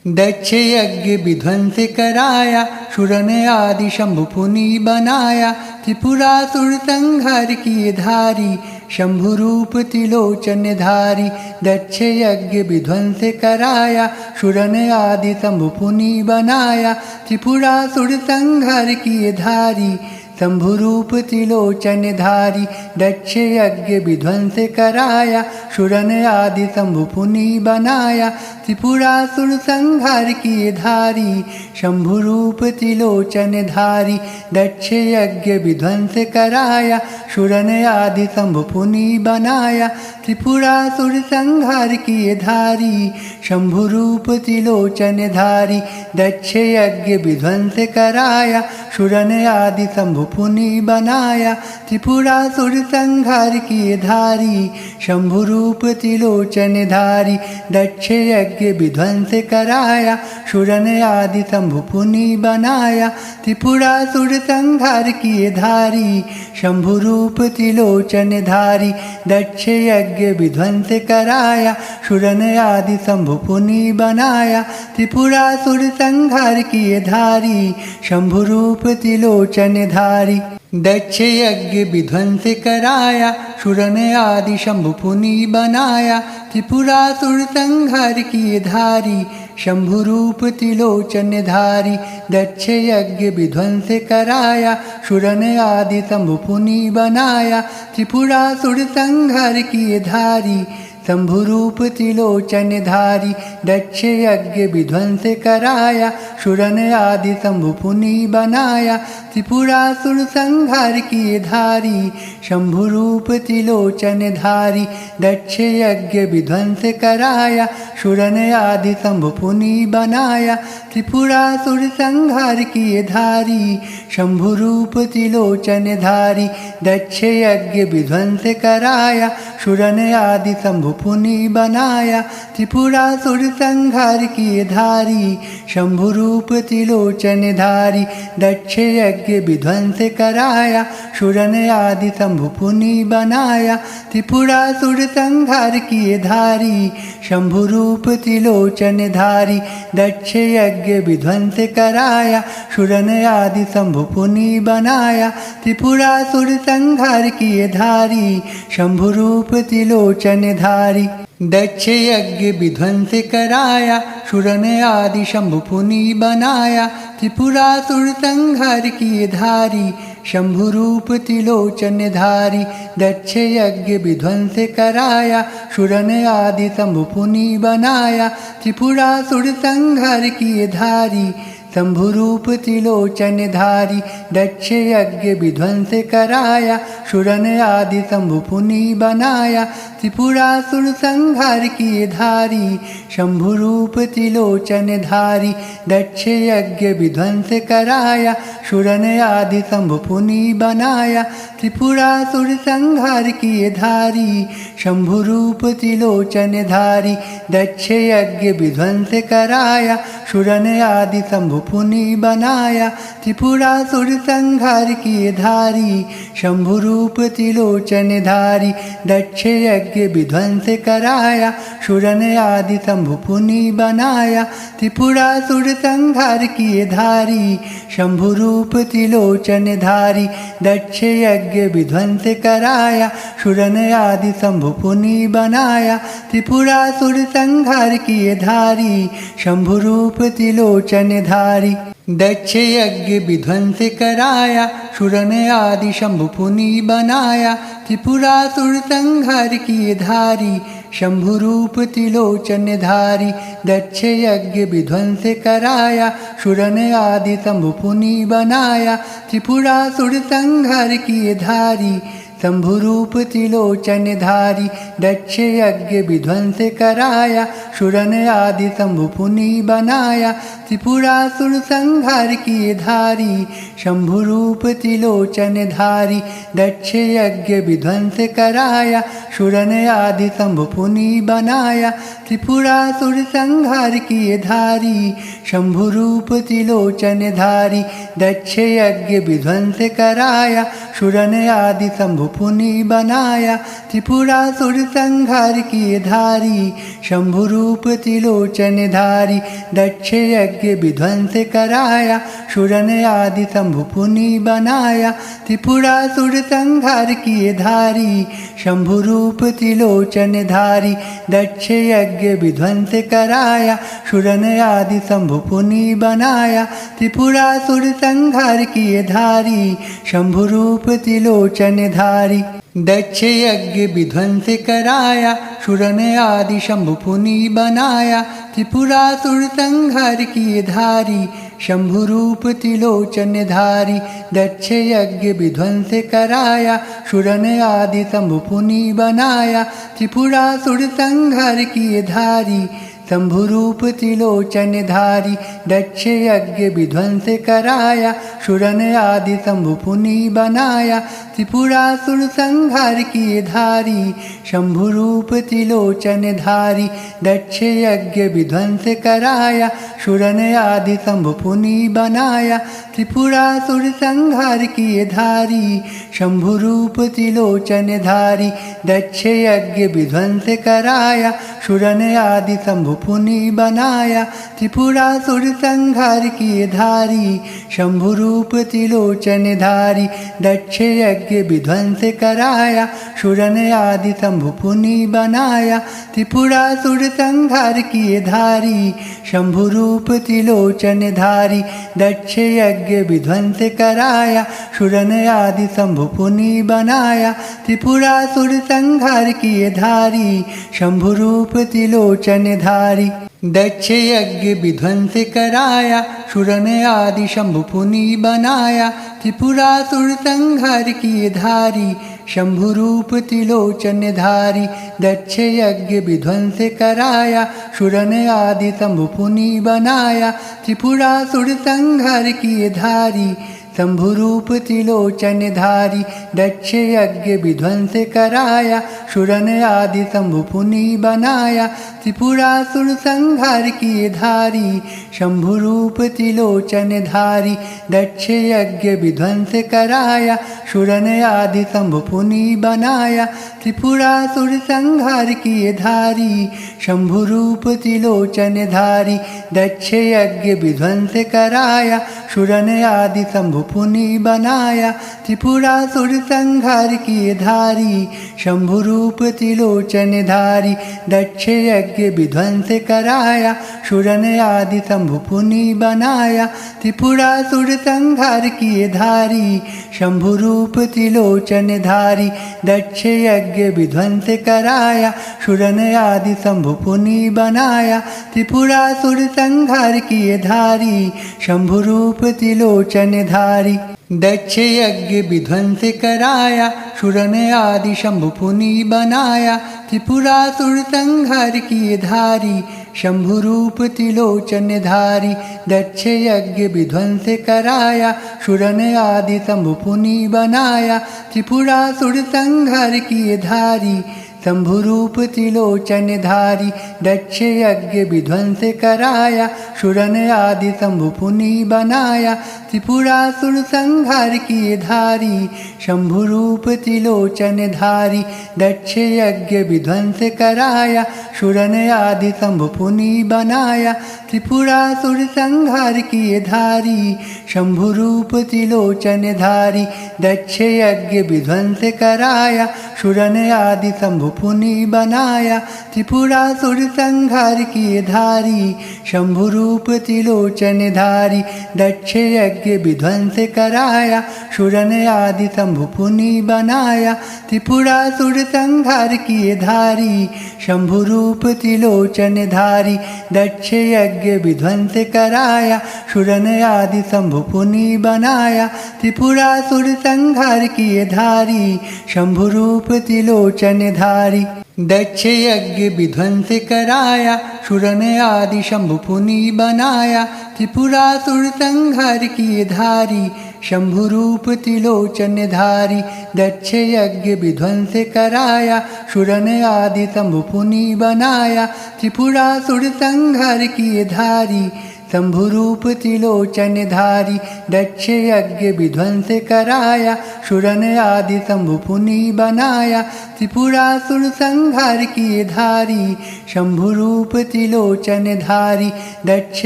दक्ष यज्ञ विध्वंस कराया, सुरन आदि शंभु पुनि बनाया। त्रिपुरासुर संहार किए धारी, शंभु रूप त्रिलोचन धारी। दक्ष यज्ञ विध्वंस कराया, सुरन आदि शंभु पुनि बनाया। त्रिपुरासुर संहार किए धारी, शंभु रूप त्रिलोचन धारी। दक्ष यज्ञ विध्वंस कराया, सुरन आदि शंभु पुनि बनाया। त्रिपुरासुर संहार किए धारी, शंभु रूप त्रिलोचन धारी। दक्ष यज्ञ विध्वंस कराया, सुरन आदि शंभु पुनि बनाया। त्रिपुरासुर संहार किए धारी, शंभु रूप त्रिलोचन धारी। दक्ष यज्ञ विध्वंस कराया, सुरन आदि शंभु पुनि बनाया। त्रिपुरासुर संहार किए धारी, शंभु रूप त्रिलोचन धारी। दक्ष यज्ञ विध्वंस कराया, सुरन आदि शंभु पुनि बनाया। त्रिपुरासुर संहार किए धारी, शंभु रूप त्रिलोचन धारी। दक्ष यज्ञ विध्वंस कराया, सुरन आदि शंभु पुनि बनाया। त्रिपुरासुर संहार किए धारी, शंभु रूप त्रिलोचन धारी। दक्ष यज्ञ विध्वंस कराया, सुरन आदि शंभु पुनि बनाया। त्रिपुरासुर संहार किए धारी, शंभु रूप त्रिलोचन धारी। दक्ष यज्ञ विध्वंस कराया, सुरन आदि शंभु पुनि बनाया। त्रिपुरासुर संहार किए धारी, शंभु रूप त्रिलोचन धारी। दक्ष यज्ञ विध्वंस कराया, सुरन आदि शंभु पुनि बनाया। त्रिपुरासुर संहार किए धारी, शंभु रूप त्रिलोचन धारी। दक्ष यज्ञ विध्वंस कराया, सुरन आदि शंभु पुनि बनाया। त्रिपुरासुर संहार किए धारी, शंभु रूप त्रिलोचन धारी। दक्ष यज्ञ विध्वंस कराया, सुरन आदि शंभु पुनि बनाया। त्रिपुरासुर संहार किए धारी, शंभु रूप त्रिलोचन धारी। दक्ष यज्ञ विध्वंस कराया, सुरन आदि शंभु पुनि बनाया। त्रिपुरासुर संहार किए धारी, शंभु रूप त्रिलोचन धारी। दक्ष यज्ञ विध्वंस कराया, सुरन आदि शंभु पुनि बनाया। त्रिपुरासुर संहार किए धारी, शंभु रूप त्रिलोचन धारी। दक्ष यज्ञ विध्वंस कराया, सुरन आदि शंभु पुनि बनाया। त्रिपुरासुर संहार किए धारी, शंभु रूप त्रिलोचन धारी। दक्ष यज्ञ विध्वंस कराया, सुरन आदि शंभु पुनि बनाया। त्रिपुरासुर संहार किए धारी, शंभु रूप त्रिलोचन धारी। दक्ष यज्ञ विध्वंस कराया, सुरन आदि शंभु पुनि बनाया। त्रिपुरासुर संहार किए धारी, शंभु रूप त्रिलोचन धारी। दक्ष यज्ञ विध्वंस कराया, सुरन आदि शंभु पुनि बनाया। त्रिपुरासुर संहार किए धारी, शंभु रूप त्रिलोचन धारी। दक्ष यज्ञ विध्वंस कराया, सुरन आदि शंभु पुनि बनाया। त्रिपुरासुर संहार किए धारी, शंभु रूप त्रिलोचन धारी। दक्ष यज्ञ विध्वंस कराया, सुरन आदि शंभु पुनि बनाया। त्रिपुरासुर संहार किए धारी, शंभु रूप त्रिलोचन धारी। दक्ष यज्ञ विध्वंस कराया, सुरन आदि शंभु पुनि बनाया। त्रिपुरासुर संहार किए धारी, शंभु रूप त्रिलोचन धारी। दक्ष यज्ञ विध्वंस कराया, सुरन आदि शंभु पुनि बनाया। त्रिपुरासुर संहार किए धारी, शंभु रूप त्रिलोचन धारी। दक्ष यज्ञ विध्वंस कराया, सुरन आदि शंभु पुनि बनाया। त्रिपुरासुर संहार किए धारी, शंभु रूप त्रिलोचन धारी। दक्ष यज्ञ विध्वंस कराया, सुरन आदि शंभु पुनि बनाया। त्रिपुरासुर संहार किए धारी, शंभु रूप त्रिलोचन धारी। दक्ष यज्ञ विध्वंस कराया, सुरन आदि शंभु पुनि बनाया। त्रिपुरासुर संहार किए धारी, शंभु रूप त्रिलोचन धारी। दक्ष यज्ञ विध्वंस कराया, सुरन आदि शंभु पुनि बनाया, त्रिपुरासुर संहार किए धारी, शंभु रूप त्रिलोचन धारी। दक्ष यज्ञ विध्वंस कराया, सुरन आदि शंभु पुनि बनाया, त्रिपुरासुर संहार किए धारी, शंभु रूप त्रिलोचन धारी। दक्ष यज्ञ विध्वंस कराया, सुरन आदि शंभु पुनि बनाया, त्रिपुरासुर संहार किए धारी, शंभु रूप त्रिलोचन धारी। दक्ष यज्ञ विध्वंस कराया, सुरन आदि शंभु पुनि बनाया, त्रिपुरासुर संहार किए धारी, शंभु रूप त्रिलोचन धारी। दक्ष यज्ञ विध्वंस कराया, सुरन आदि शंभु पुनि बनाया, त्रिपुरासुर संहार किए धारी, शंभु रूप त्रिलोचन धारी। दक्ष यज्ञ विध्वंस कराया, सुरन आदि शंभु पुनि बनाया, त्रिपुरासुर संहार किए धारी, शंभु रूप त्रिलोचन धारी। दक्ष यज्ञ विध्वंस कराया, सुरन आदि शंभु पुनि बनाया, त्रिपुरासुर संहार किए धारी, शंभु रूप त्रिलोचन धारी। दक्ष यज्ञ विध्वंस कराया, सुरन आदि शंभु पुनि बनाया, त्रिपुरासुर संहार किए धारी, शंभु रूप त्रिलोचन धारी। दक्ष यज्ञ विध्वंस कराया, सुरन आदि शंभु पुनि बनाया, त्रिपुरासुर संहार किए धारी, शंभु रूप त्रिलोचन धारी। दक्ष यज्ञ विध्वंस कराया, सुरन आदि शंभु पुनि बनाया, त्रिपुरासुर संहार किए धारी, शंभु रूप त्रिलोचन धारी। दक्ष यज्ञ विध्वंस कराया, सुरन आदि शंभु पुनि बनाया, त्रिपुरासुर संहार किए धारी, शंभु रूप त्रिलोचन धारी। दक्ष यज्ञ विध्वंस कराया, सुरन आदि शंभु पुनि बनाया, त्रिपुरासुर संहार किए धारी, शंभु रूप त्रिलोचन धारी। दक्ष यज्ञ विध्वंस कराया, सुरन आदि शंभु पुनि बनाया, त्रिपुरासुर संहार किए धारी, शंभु रूप त्रिलोचन धारी। दक्ष यज्ञ विध्वंस कराया, सुरन आदि शंभु पुनि बनाया, त्रिपुरासुर संहार किए धारी, शंभु रूप त्रिलोचन धारी। दक्ष यज्ञ विध्वंस कराया, सुरन आदि शंभु पुनि बनाया, त्रिपुरासुर संहार किए धारी, शंभु रूप त्रिलोचन धारी। दक्ष यज्ञ विध्वंस कराया, सुरन आदि शंभु पुनि बनाया, त्रिपुरासुर संहार किए धारी, शंभु रूप त्रिलोचन धारी। दक्ष यज्ञ विध्वंस कराया, सुरन आदि शंभु पुनि बनाया, त्रिपुरासुर संहार किए धारी, शंभु रूप त्रिलोचन धारी। दक्ष यज्ञ विध्वंस कराया, सुरन आदि शंभु पुनि बनाया, त्रिपुरासुर संहार किए धारी, शंभु रूप त्रिलोचन धारी। दक्ष यज्ञ विध्वंस कराया, सुरन आदि शंभु पुनि बनाया, त्रिपुरासुर संहार किए धारी, शंभु रूप त्रिलोचन धारी। दक्ष यज्ञ विध्वंस कराया, सुरन आदि शंभु पुनि बनाया, त्रिपुरासुर संहार किए धारी, शंभु रूप त्रिलोचन धारी। दक्ष यज्ञ विध्वंस कराया, सुरन आदि शंभु पुनि बनाया, त्रिपुरासुर संहार किए धारी, शंभु रूप त्रिलोचन धारी। दक्ष यज्ञ विध्वंस कराया, सुरन आदि शंभु पुनि बनाया, त्रिपुरासुर संहार किए धारी, शंभु रूप त्रिलोचन धारी। दक्ष यज्ञ विध्वंस कराया, सुरन आदि शंभु पुनि बनाया, त्रिपुरासुर संहार किए धारी, शंभु रूप त्रिलोचन धारी। दक्ष यज्ञ विध्वंस कराया, सुरन आदि शंभु पुनि बनाया, त्रिपुरासुर संहार किए धारी, शंभु रूप त्रिलोचन धारी। दक्ष यज्ञ विध्वंस कराया, सुरन आदि शंभु पुनि बनाया, त्रिपुरासुर संहार किए धारी, शंभु रूप त्रिलोचन धारी। दक्ष यज्ञ विध्वंस कराया, सुरन आदि शंभु पुनि बनाया, त्रिपुरासुर संहार किए धारी, शंभुरूप त्रिलोचन धारी दक्ष यज्ञ विध्वंस कराया सुरन आदि शंभु पुनि बनाया त्रिपुरासुर संहार किए धारी शंभुरूप त्रिलोचन धारी दक्ष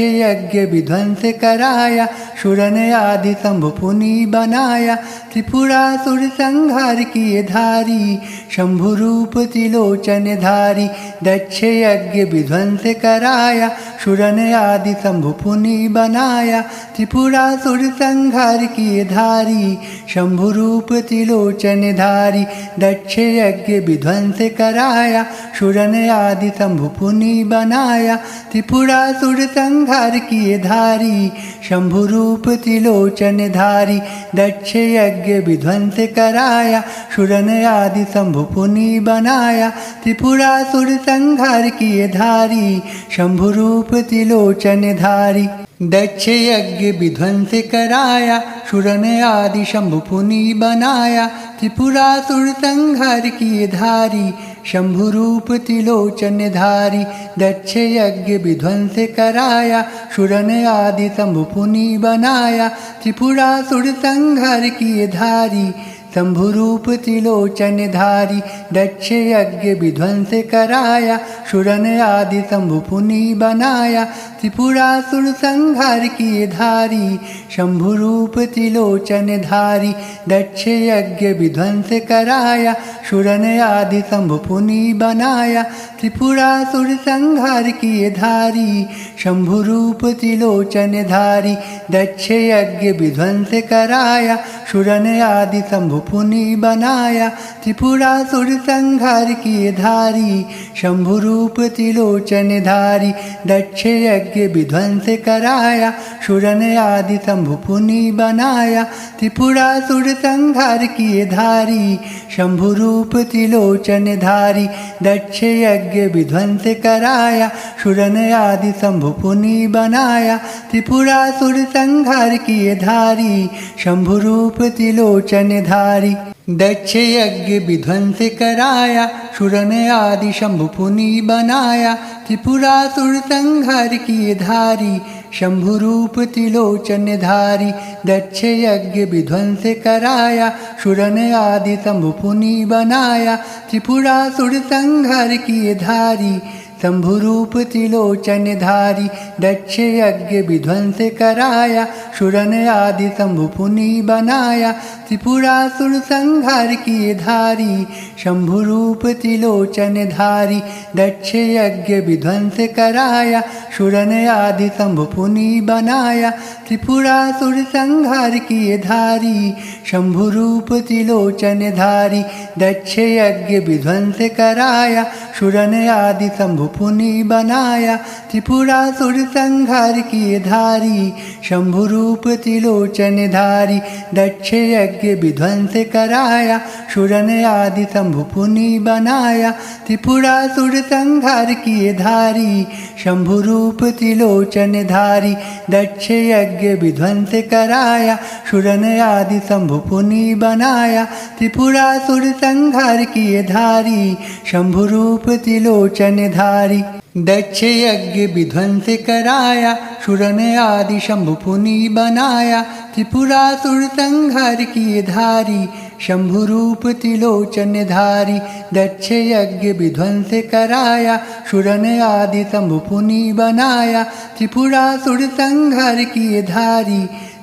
यज्ञ विध्वंस कराया सुरन आदि शंभु पुनि बनाया त्रिपुरासुर संहार किए धारी शंभुरूप त्रिलोचन धारी दक्ष यज्ञ विध्वंस कराया सुरन आदि शंभु पुनि बनाया त्रिपुरासुर संहार किए धारी शंभुरूप त्रिलोचन धारी दक्ष यज्ञ विध्वंस कराया सुरन आदि शंभु पुनि बनाया त्रिपुरासुर संहार किए धारी शंभुरूप त्रिलोचन धारी दक्ष यज्ञ विध्वंस कराया सुरन आदि शंभु पुनि बनाया त्रिपुरासुर संहार किए धारी शंभुरूप त्रिलोचन धारी दक्ष यज्ञ विध्वंस कराया सुरन आदि शंभु पुनि बनाया त्रिपुरासुर संहार किए धारी शंभुरूप त्रिलोचन धारी दक्ष यज्ञ विध्वंस कराया सुरन आदि शंभु पुनि बनाया त्रिपुरासुर संहार किए धारी शंभुरूप त्रिलोचन धारी दक्ष यज्ञ विध्वंस कराया सुरन आदि शंभु पुनि बनाया त्रिपुरासुर संहार किए धारी शंभुरूप त्रिलोचन धारी दक्ष यज्ञ विध्वंस कराया सुरन आदि शंभु पुनि बनाया त्रिपुरासुर संहार किए धारी शंभुरूप त्रिलोचन धारी दक्ष यज्ञ विध्वंस कराया सुरन आदि शंभु पुनि बनाया त्रिपुरासुर संहार किए धारी शंभुरूप त्रिलोचन धारी दक्ष यज्ञ विध्वंस कराया सुरन आदि शंभु पुनि बनाया त्रिपुरासुर संहार किए धारी शंभुरूप त्रिलोचन धारी दक्ष यज्ञ विध्वंस कराया सुरन आदि शंभु पुनि बनाया त्रिपुरासुर संहार किए धारी शंभुरूप त्रिलोचन धारी दक्ष यज्ञ विध्वंस कराया सुरन आदि शंभु पुनि बनाया त्रिपुरासुर संहार किए धारी शंभुरूप त्रिलोचन धारी दक्ष यज्ञ विध्वंस कराया सुरन आदि शंभु पुनि बनाया त्रिपुरासुर संहार किए धारी शंभुरूप त्रिलोचन धारी दक्ष यज्ञ विध्वंस कराया सुरन आदि शंभु पुनि बनाया त्रिपुरासुर संहार किए धारी शंभुरूप त्रिलोचन धारी दक्ष यज्ञ विध्वंस कराया सुरन आदि शंभु पुनि बनाया त्रिपुरासुर संहार किए धारी शंभुरूप त्रिलोचन धारी दक्ष यज्ञ विध्वंस कराया सुरन आदि शंभु पुनि बनाया त्रिपुरासुर संहार किए धारी शंभुरूप त्रिलोचन धारी दक्ष यज्ञ विध्वंस कराया सुरन आदि शंभु पुनि बनाया त्रिपुरासुर संहार किए धारी शंभुरूप त्रिलोचन धारी दक्ष यज्ञ विध्वंस कराया सुरन आदि शंभु पुनि बनाया त्रिपुरासुर संहार किए धारी शंभुरूप त्रिलोचन धारी दक्ष यज्ञ विध्वंस कराया सुरन आदि शंभु पुनि बनाया त्रिपुरासुर संहार किए धारी शंभुरूप त्रिलोचन धारी दक्ष यज्ञ विध्वंस कराया सुरन आदि शंभु पुनि बनाया त्रिपुरासुर संहार किए धारी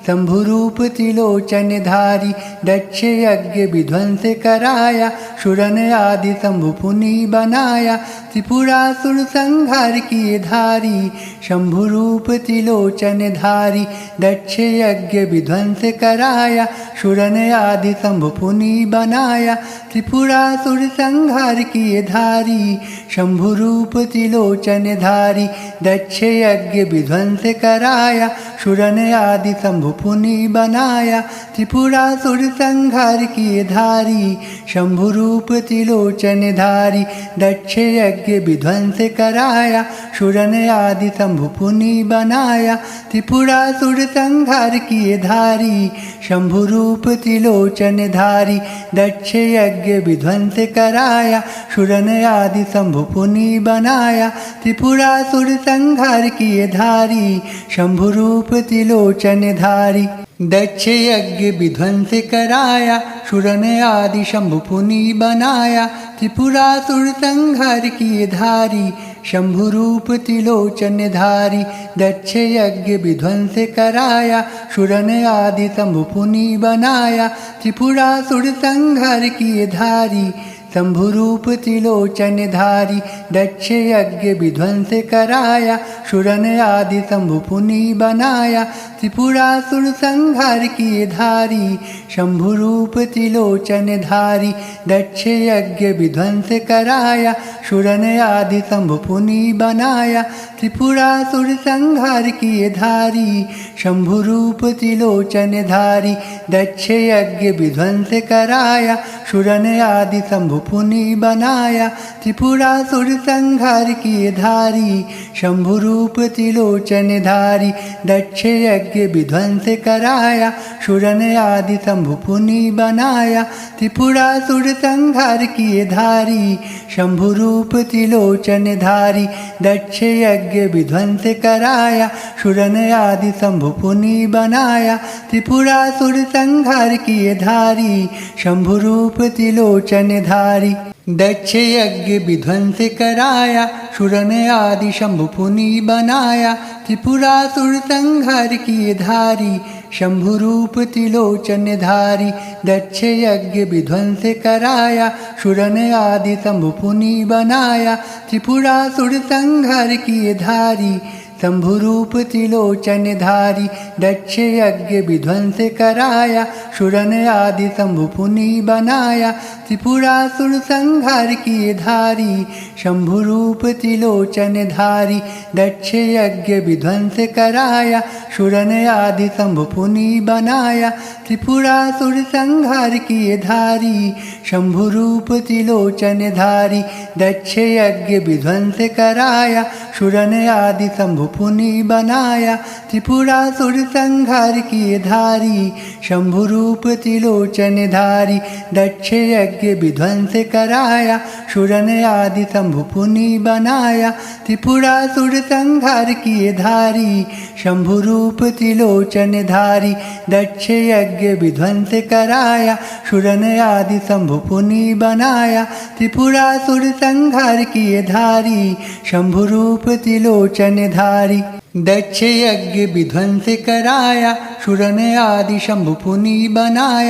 शंभुरूप त्रिलोचन धारी दक्ष यज्ञ विध्वंस कराया सुरन आदि शंभु पुनि बनाया त्रिपुरासुर संहार किए धारी शंभुरूप त्रिलोचन धारी दक्ष यज्ञ विध्वंस कराया सुरन आदि शंभु पुनि बनाया त्रिपुरासुर संहार किए धारी शंभुरूप त्रिलोचन धारी दक्ष यज्ञ विध्वंस कराया सुरन आदि शंभु पुनि बनाया। त्रिपुरासुर संहार किए धारी शंभु रूप त्रिलोचन धारी। दक्ष यज्ञ विध्वंस कराया सुरन आदि शंभु पुनि बनाया। त्रिपुरासुर संहार किए धारी शंभु रूप त्रिलोचन धारी। दक्ष यज्ञ विध्वंस कराया सुरन आदि शंभु पुनि बनाया। त्रिपुरासुर संहार किए धारी शंभु रूप त्रिलोचन धारी। दक्ष यज्ञ विध्वंस कराया सुरन आदि शंभु पुनि बनाया। त्रिपुरासुर संहार किए धारी शंभु रूप त्रिलोचन धारी। दक्ष यज्ञ विध्वंस कराया सुरन आदि शंभु पुनि बनाया। त्रिपुरासुर संहार किए धारी शंभु रूप त्रिलोचन धारी। दक्ष यज्ञ विध्वंस कराया सुरन आदि शंभु पुनि बनाया। त्रिपुरासुर संहार किए धारी शंभु रूप त्रिलोचन धारी। दक्ष यज्ञ विध्वंस कराया सुरन आदि शंभु पुनि बनाया। त्रिपुरासुर संहार किए धारी शंभु रूप त्रिलोचन धारी। दक्ष यज्ञ विध्वंस कराया सुरन आदि शंभु पुनि बनाया। त्रिपुरासुर संहार किए धारी शंभु रूप त्रिलोचन धारी। दक्ष यज्ञ विध्वंस कराया सुरन आदि शंभु पुनि बनाया। त्रिपुरासुर संहार किए धारी शंभु रूप त्रिलोचन धारी। दक्ष यज्ञ विध्वंस कराया सुरन आदि शंभु पुनि बनाया। त्रिपुरासुर संहार किए धारी शंभु रूप त्रिलोचन धारी। दक्ष यज्ञ विध्वंस कराया सुरन आदि शंभु पुनि बनाया। त्रिपुरासुर संहार किए धारी शंभु रूप त्रिलोचन धारी। दक्ष यज्ञ विध्वंस कराया सुरन आदि शंभु पुनि बनाया। त्रिपुरासुर संहार किए धारी शंभु रूप त्रिलोचन धारी। दक्ष यज्ञ विध्वंस कराया सुरन आदि शंभु पुनि बनाया। त्रिपुरासुर संहार किए धारी शंभु रूप त्रिलोचन धारी। दक्ष यज्ञ विध्वंस कराया सुरन आदि शंभु पुनि बनाया। त्रिपुरासुर संहार किए धारी शंभु रूप त्रिलोचन धारी। दक्ष यज्ञ विध्वंस कराया सुरन आदि शंभु पुनि बनाया। त्रिपुरासुर संहार किए धारी शंभु रूप त्रिलोचन धारी। दक्ष यज्ञ विध्वंस कराया सुरन आदि शंभु पुनि बनाया। त्रिपुरासुर संहार किए धारी शंभु रूप त्रिलोचन धारी। दक्ष यज्ञ विध्वंस कराया सुरन आदि शंभु पुनि बनाया। त्रिपुरासुर संहार किए धारी शंभु रूप त्रिलोचन धारी। दक्ष यज्ञ विध्वंस कराया सुरन आदि शंभु पुनि बनाया।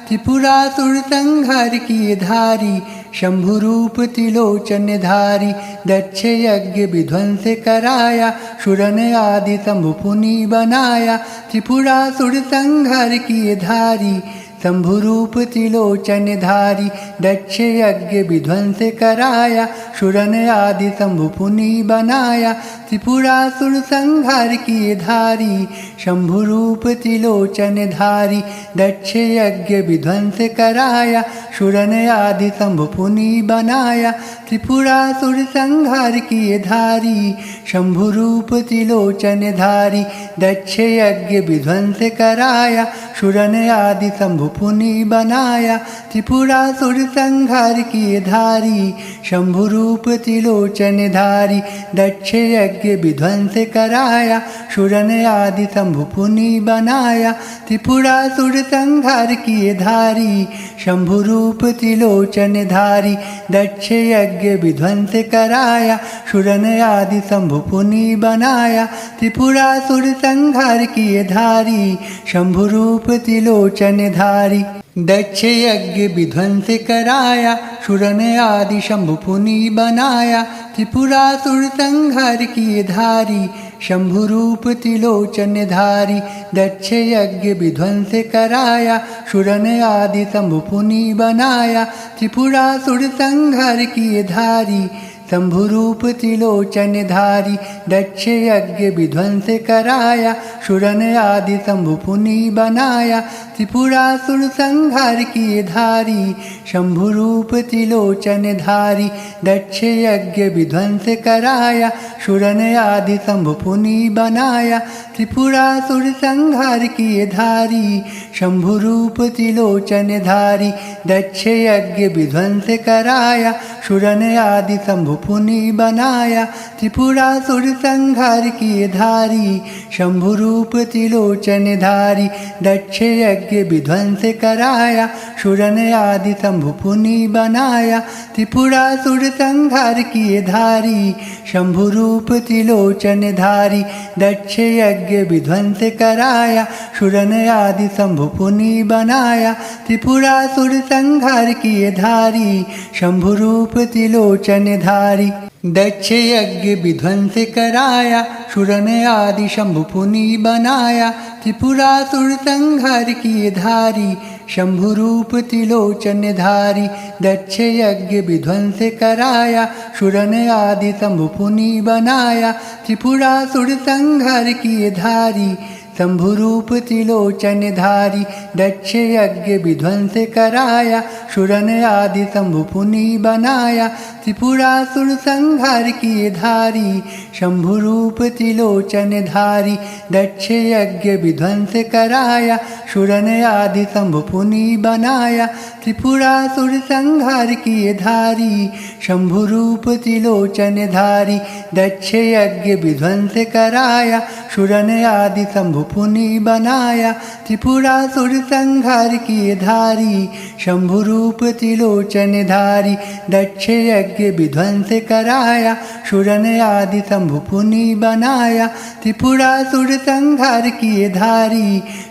त्रिपुरासुर संहार किए धारी शंभु रूप त्रिलोचन धारी। दक्ष यज्ञ विध्वंस कराया सुरन आदि शंभु पुनि बनाया। त्रिपुरासुर संहार किए धारी शंभु रूप त्रिलोचन धारी। दक्ष यज्ञ विध्वंस कराया सुरन आदि शंभु पुनि बनाया। त्रिपुरासुर संहार किए धारी शंभु रूप त्रिलोचन धारी। दक्ष यज्ञ विध्वंस कराया सुरन आदि शंभु पुनि बनाया। त्रिपुरासुर संहार किए धारी शंभु रूप त्रिलोचन धारी। दक्ष यज्ञ विध्वंस कराया सुरन आदि शंभु पुनि बनाया। त्रिपुरासुर संहार किए धारी शंभु रूप त्रिलोचन धारी। दक्ष यज्ञ विध्वंस कराया सुरन आदि शंभु पुनि बनाया। त्रिपुरासुर संहार किए धारी शंभु रूप त्रिलोचन धारी। दक्ष यज्ञ विध्वंस कराया सुरन आदि शंभु पुनि बनाया। त्रिपुरासुर संहार किए धारी शंभु रूप त्रिलोचन धारी। दक्ष यज्ञ विध्वंस कराया सुरन आदि शंभु पुनि बनाया। त्रिपुरासुर संहार किए धारी शंभु रूप त्रिलोचन धारी। दक्ष यज्ञ विध्वंस कराया सुरन आदि शंभु पुनि बनाया। त्रिपुरासुर संहार किए धारी शंभुरूप त्रिलोचनधारी दक्ष यज्ञ विध्वंस कराया सुरन आदि शंभु पुनि बनाया त्रिपुरासुर संहार किए धारी शंभुरूप त्रिलोचनधारी दक्ष यज्ञ विध्वंस कराया सुरन आदि शंभु पुनि बनाया त्रिपुरासुर संहार किए धारी शंभुरूप त्रिलोचनधारी दक्ष यज्ञ विध्वंस कराया सुरन आदि शंभु पुनि बनाया त्रिपुरासुर संहार किए धारी शंभुरूप त्रिलोचनधारी दक्ष यज्ञ विध्वंस कराया सुरन आदि शंभु पुनि बनाया त्रिपुरासुर संहार किए धारी शंभुरूप त्रिलोचनधारी दक्ष यज्ञ विध्वंस कराया सुरन आदि शंभु पुनि बनाया त्रिपुरासुर संहार किए धारी शंभुरूप त्रिलोचनधारी दक्ष यज्ञ विध्वंस कराया सुरन आदि शंभु पुनि बनाया त्रिपुरासुर संहार किए धारी शंभुरूप त्रिलोचनधारी दक्ष यज्ञ विध्वंस कराया सुरन आदि शंभु पुनि बनाया त्रिपुरासुर संहार किए धारी शंभुरूप त्रिलोचनधारी दक्ष यज्ञ विध्वंस कराया सुरन आदि शंभु पुनि बनाया त्रिपुरासुर संहार किए धारी शंभुरूप त्रिलोचनधारी दक्ष यज्ञ विध्वंस कराया सुरन आदि शंभु पुनि बनाया त्रिपुरासुर संहार किए धारी शंभुरूप त्रिलोचनधारी दक्ष यज्ञ विध्वंस कराया सुरन आदि शंभु पुनि बनाया त्रिपुरासुर संहार किए धारी शंभुरूप त्रिलोचनधारी दक्ष यज्ञ विध्वंस कराया सुरन आदि शंभु पुनि बनाया त्रिपुरासुर संहार किए धारी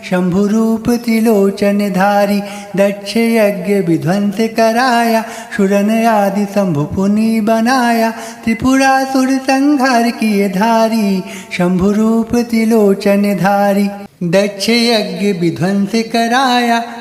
शंभुरूप त्रिलोचनधारी दक्ष यज्ञ विध्वंस कराया सुरन आदि शंभु पुनि बनाया त्रिपुरासुर संहार किए धारी शंभुरूप त्रिलोचनधारी दक्ष यज्ञ विध्वंस कराया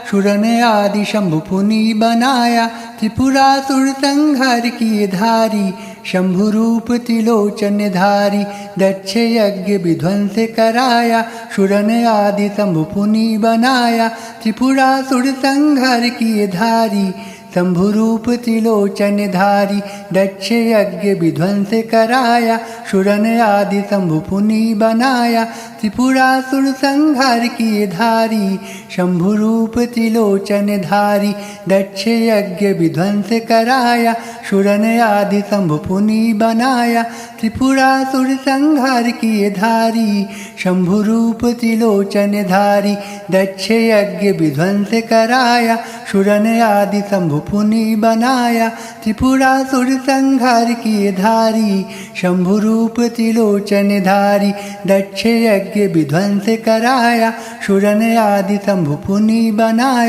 सुरन आदि शंभु पुनि बनाया त्रिपुरासुर संहार किए धारी शंभुरूप त्रिलोचनधारी दक्ष यज्ञ विध्वंस कराया सुरन आदि शंभु पुनि बनाया त्रिपुरासुर संहार किए धारी शंभुरूप त्रिलोचनधारी दक्ष यज्ञ विध्वंस कराया सुरन आदि शंभु पुनि बनाया त्रिपुरासुर संहार किए धारी शंभुरूप त्रिलोचनधारी दक्ष यज्ञ विध्वंस कराया सुरन आदि शंभु पुनि बनाया त्रिपुरासुर संहार किए धारी शंभुरूप त्रिलोचनधारी दक्ष यज्ञ विध्वंस कराया सुरन आदि शंभु पुनि बनाया त्रिपुरासुर संहार किए धारी शंभुरूप त्रिलोचनधारी दक्ष यज्ञ विध्वंस कराया सुरन आदि शंभु पुनि बनाया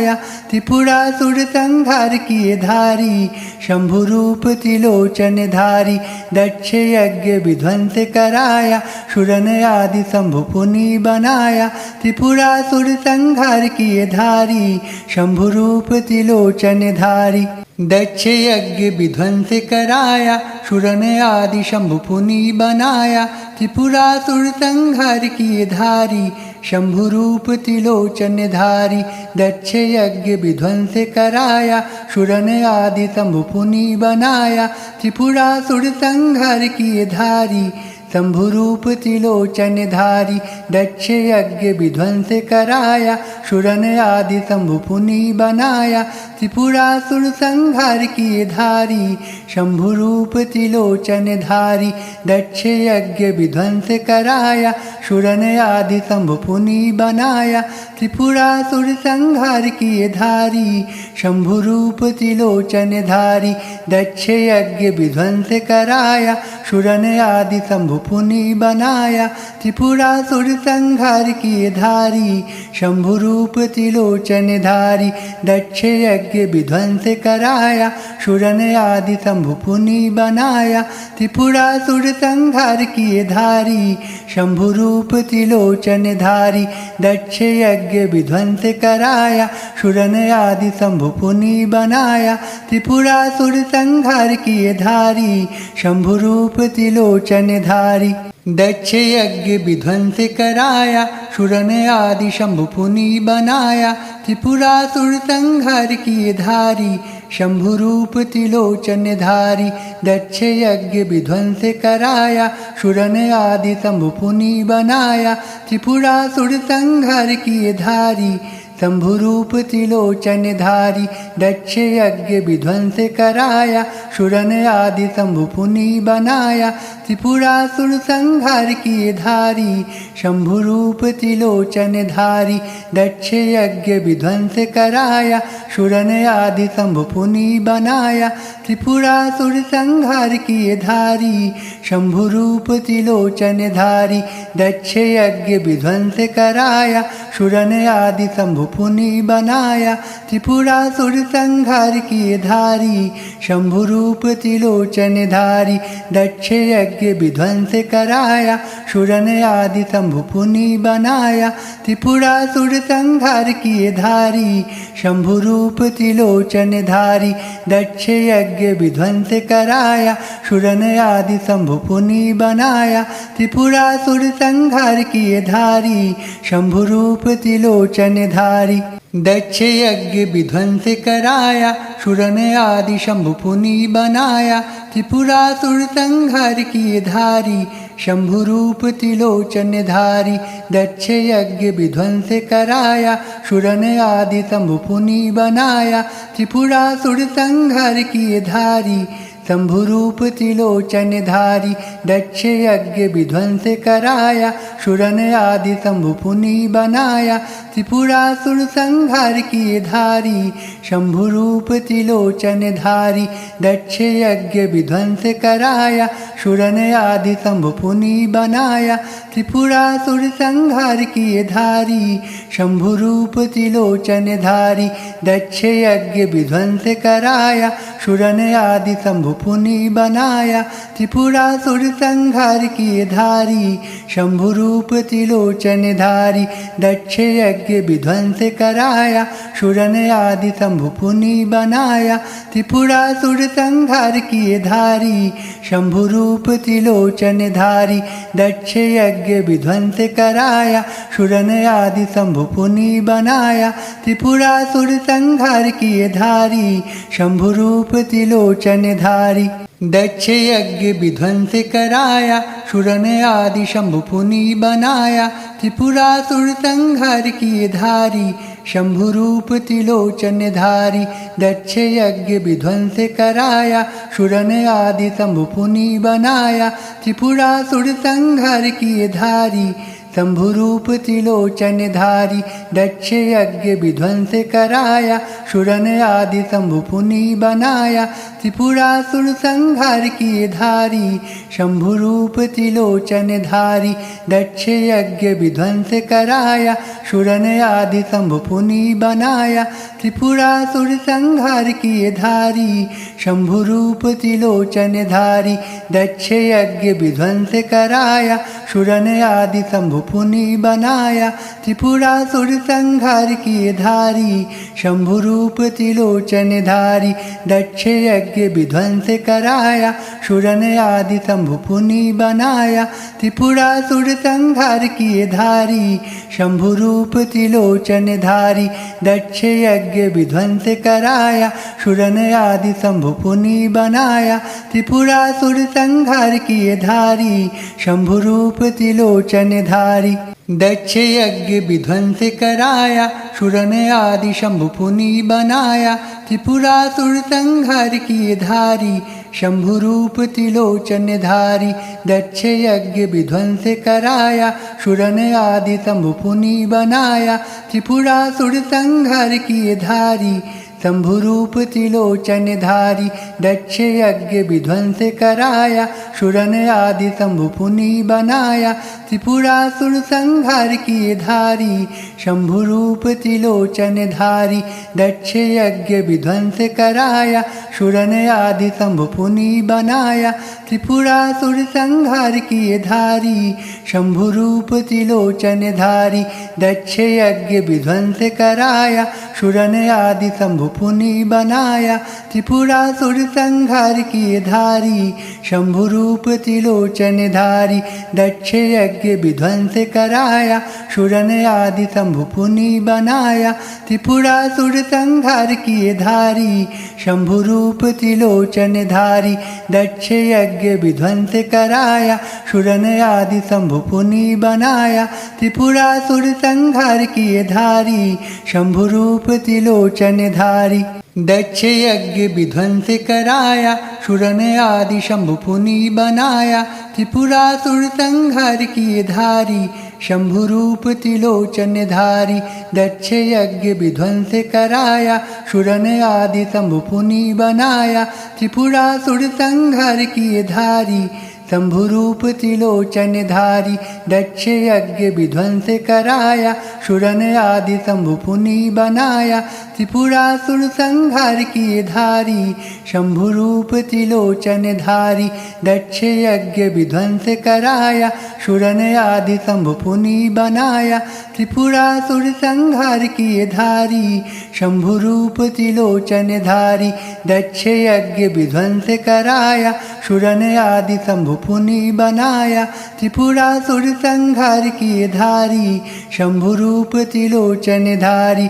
त्रिपुरासुर संहार किए धारी शंभुरूप त्रिलोचनधारी दक्ष यज्ञ विध्वंस कराया सुरन आदि शंभु पुनि बनाया त्रिपुरासुर संहार किए धारी शंभुरूप त्रिलोचनधारी दक्ष यज्ञ विध्वंस कराया सुरन आदि शंभु पुनि बनाया त्रिपुरासुर संहार किए धारी शंभुरूप त्रिलोचनधारी दक्ष यज्ञ विध्वंस कराया सुरन आदि शंभु पुनि बनाया त्रिपुरासुर संहार किए धारी शंभुरूप त्रिलोचनधारी दक्ष यज्ञ विध्वंस कराया सुरन आदि शंभु पुनि बनाया त्रिपुरासुर संहार किए धारी शंभुरूप त्रिलोचनधारी दक्ष यज्ञ विध्वंस कराया सुरन आदि शंभु पुनि बनाया त्रिपुरासुर संहार किए धारी शंभुरूप त्रिलोचनधारी दक्ष यज्ञ विध्वंस कराया सुरन आदि शंभु शंभु पुनि बनाया, त्रिपुरासुर संहार किए धारी, शंभु रूप त्रिलोचन धारी, दक्ष यज्ञ विध्वंस कराया, सुरन आदि शंभु पुनि बनाया, त्रिपुरासुर संहार किए धारी, शंभु रूप त्रिलोचन धारी, दक्ष यज्ञ विध्वंस कराया, सुरन आदि शंभु पुनि बनाया, त्रिपुरासुर संहार किए धारी, शंभु रूप त्रिलोचन धारी, दक्ष यज्ञ विध्वंस कराया, सुरन आदि शंभु पुनि बनाया, त्रिपुरासुर संहार किए धारी, शंभु रूप त्रिलोचन धारी, दक्ष यज्ञ विध्वंस कराया, सुरन आदि शंभु पुनि बनाया, त्रिपुरासुर संहार किए धारी, शंभु रूप त्रिलोचन धारी, दक्ष यज्ञ विध्वंस कराया, सुरन आदि शंभु पुनि बनाया, त्रिपुरासुर संहार किए धारी, शंभु रूप त्रिलोचन धारी, दक्ष यज्ञ विध्वंस कराया, सुरन आदि शंभु पुनि बनाया, त्रिपुरासुर संहार किए धारी, शंभु रूप त्रिलोचन धारी, दक्ष यज्ञ विध्वंस कराया, सुरन आदि शंभु पुनि बनाया, त्रिपुरासुर संहार किए धारी, शंभु रूप त्रिलोचन धारी, दक्ष यज्ञ विध्वंस कराया, सुरन आदि शंभु पुनि बनाया, त्रिपुरासुर संहार किए धारी, शंभु रूप त्रिलोचन धारी, दक्ष यज्ञ विध्वंस कराया, सुरन आदि शंभु पुनि बनाया, त्रिपुरासुर संहार किए धारी, शंभु रूप त्रिलोचन धारी, दक्ष यज्ञ विध्वंस कराया, सुरन आदि शंभु पुनि बनाया, त्रिपुरासुर संहार किए धारी, शंभु रूप त्रिलोचन धारी, दक्ष यज्ञ विध्वंस कराया, सुरन आदि शंभु पुनि बनाया, त्रिपुरासुर संहार किए धारी, शंभु रूप त्रिलोचन धारी, दक्ष यज्ञ विध्वंस कराया, सुरन आदि शंभु पुनि बनाया, त्रिपुरासुर संहार किए धारी, शंभु रूप त्रिलोचन धारी, दक्ष यज्ञ विध्वंस कराया, सुरन आदि शंभु पुनि बनाया, त्रिपुरासुर संहार किए धारी, शंभु रूप त्रिलोचन धारी, दक्ष यज्ञ विध्वंस कराया, सुरन आदि शंभु पुनि बनाया, त्रिपुरासुर संहार किए धारी, शंभु रूप त्रिलोचन धारी, दक्ष यज्ञ विध्वंस कराया, सुरन आदि शंभु पुनि बनाया, त्रिपुरासुर संहार किए धारी, शंभु रूप त्रिलोचन धारी, दक्ष यज्ञ विध्वंस कराया, सुरन आदि शंभु पुनि बनाया, त्रिपुरासुर संहार किए धारी, शंभु रूप त्रिलोचन धारी, दक्ष यज्ञ विध्वंस कराया, सुरन आदि शंभु पुनि बनाया, त्रिपुरासुर संहार किए धारी, शंभु रूप त्रिलोचन धारी, दक्ष यज्ञ विध्वंस कराया, सुरन आदि शंभु पुनि बनाया, त्रिपुरासुर संहार किए धारी, शंभु रूप त्रिलोचन धारी, दक्ष यज्ञ विध्वंस कराया, सुरन आदि शंभु पुनि बनाया, त्रिपुरासुर संहार किए धारी, शंभु रूप त्रिलोचन धारी, दक्ष यज्ञ विध्वंस कराया, सुरन आदि शंभु पुनि बनाया, त्रिपुरासुर संहार किए धारी, शंभु रूप त्रिलोचन धारी, दक्ष यज्ञ विध्वंस कराया, सुरन आदि शंभु पुनि बनाया, त्रिपुरासुर संहार किए धारी, शंभु रूप त्रिलोचन धारी, दक्ष यज्ञ विध्वंस कराया, सुरन आदि शंभु पुनि बनाया, त्रिपुरासुर संहार किए धारी, शंभु रूप त्रिलोचन धारी, दक्ष यज्ञ विध्वंस कराया, सुरन आदि शंभु पुनि बनाया, त्रिपुरासुर संहार किए धारी, शंभु रूप त्रिलोचन धारी, दक्ष यज्ञ विध्वंस कराया, सुरन आदि शंभु पुनि बनाया, त्रिपुरासुर संहार किए धारी, शंभु रूप त्रिलोचन धारी, दक्ष यज्ञ विध्वंस कराया, सुरन आदि शंभु पुनि बनाया, त्रिपुरासुर संहार किए धारी, शंभुरूप त्रिलोचन धारी दक्ष यज्ञ विध्वंस कराया सुरन आदि शंभु पुनि बनाया त्रिपुरासुर संहार किए धारी शंभुरूप त्रिलोचन धारी दक्ष यज्ञ विध्वंस कराया सुरन आदि शंभु पुनि बनाया त्रिपुरासुर संहार किए धारी शंभुरूप त्रिलोचन धारी दक्ष यज्ञ विध्वंस कराया सुरन आदि शंभु पुनि बनाया त्रिपुरासुर संहार किए धारी शंभुरूप त्रिलोचन धारी दक्ष यज्ञ विध्वंस कराया सुरन आदि शंभु पुनि बनाया त्रिपुरासुर संहार किए धारी शंभुरूप त्रिलोचन धारी दक्ष यज्ञ विध्वंस कराया सुरन आदि शंभु पुनि बनाया त्रिपुरासुर संहार किए धारी शंभुरूप त्रिलोचन धारी दक्ष यज्ञ विध्वंस कराया सुरन आदि शंभु पुनि बनाया त्रिपुरासुर संहार किए धारी शंभुरूप त्रिलोचन धारी दक्ष यज्ञ विध्वंस कराया सुरन आदि शंभु पुनि बनाया त्रिपुरासुर संहार किए धारी शंभुरूप त्रिलोचन धारी दक्ष यज्ञ विध्वंस कराया सुरन आदि शंभु पुनि बनाया त्रिपुरासुर संहार किए धारी शंभुरूप त्रिलोचन धारी दक्ष यज्ञ विध्वंस कराया सुरन आदि शंभु पुनि बनाया त्रिपुरासुर संहार किए धारी शंभुरूप त्रिलोचन धारी दक्ष यज्ञ विध्वंस कराया सुरन आदि शंभु पुनि बनाया त्रिपुरासुर संहार किए धारी शंभुरूप त्रिलोचन धारी